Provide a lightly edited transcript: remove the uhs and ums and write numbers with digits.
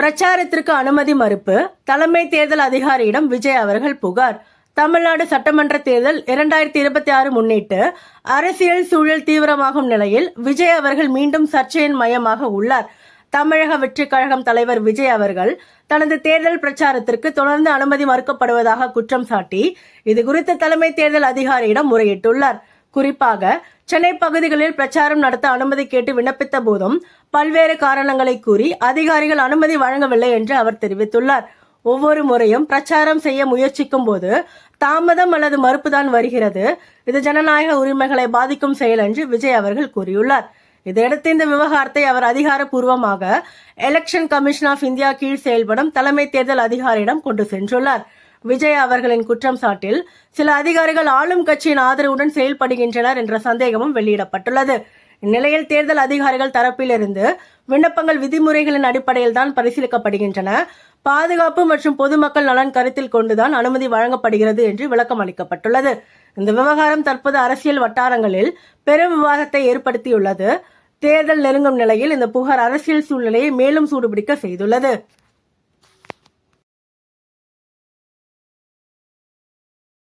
பிரச்சாரத்திற்கு அனுமதி மறுப்பு. தலைமை தேர்தல் அதிகாரியிடம் விஜய் அவர்கள் புகார். தமிழ்நாடு சட்டமன்ற தேர்தல் 2026 முன்னிட்டு அரசியல் சூழல் தீவிரமாகும் நிலையில் விஜய் அவர்கள் மீண்டும் சர்ச்சையின் மையமாக உள்ளார். தமிழக வெற்றி கழகம் தலைவர் விஜய் அவர்கள் தனது தேர்தல் பிரச்சாரத்திற்கு தொடர்ந்து அனுமதி மறுக்கப்படுவதாக குற்றம் சாட்டி இதுகுறித்து தலைமை தேர்தல் அதிகாரியிடம் முறையிட்டுள்ளார். குறிப்பாக சென்னை பகுதிகளில் பிரச்சாரம் நடத்த அனுமதி கேட்டு விண்ணப்பித்த போதும் பல்வேறு காரணங்களை கூறி அதிகாரிகள் அனுமதி வழங்கவில்லை என்று அவர் தெரிவித்துள்ளார். ஒவ்வொரு முறையும் பிரச்சாரம் செய்ய முயற்சிக்கும் போது தாமதம் அல்லது மறுப்புதான் வருகிறது. இது ஜனநாயக உரிமைகளை பாதிக்கும் செயல் என்று விஜய் அவர்கள் கூறியுள்ளார். இதையடுத்து இந்த விவகாரத்தை அவர் அதிகாரப்பூர்வமாக எலெக்ஷன் கமிஷன் ஆஃப் இந்தியா கீழ் செயல்படும் தலைமை தேர்தல் அதிகாரியிடம் கொண்டு சென்றுள்ளார். விஜய் அவர்களின் குற்றம் சாட்டில் சில அதிகாரிகள் ஆளும் கட்சியின் ஆதரவுடன் செயல்படுகின்றனர் என்ற சந்தேகமும் வெளியிடப்பட்டுள்ளது. இந்நிலையில் தேர்தல் அதிகாரிகள் தரப்பிலிருந்து விண்ணப்பங்கள் விதிமுறைகளின் அடிப்படையில் தான் பரிசீலிக்கப்படுகின்றன. பாதுகாப்பு மற்றும் பொதுமக்கள் நலன் கருத்தில் கொண்டுதான் அனுமதி வழங்கப்படுகிறது என்று விளக்கம் அளிக்கப்பட்டுள்ளது. இந்த விவகாரம் தற்போது அரசியல் வட்டாரங்களில் பெரும் விவாதத்தை ஏற்படுத்தியுள்ளது. தேர்தல் நெருங்கும் நிலையில் இந்த புகார் அரசியல் சூழ்நிலையை மேலும் சூடுபிடிக்க செய்துள்ளது.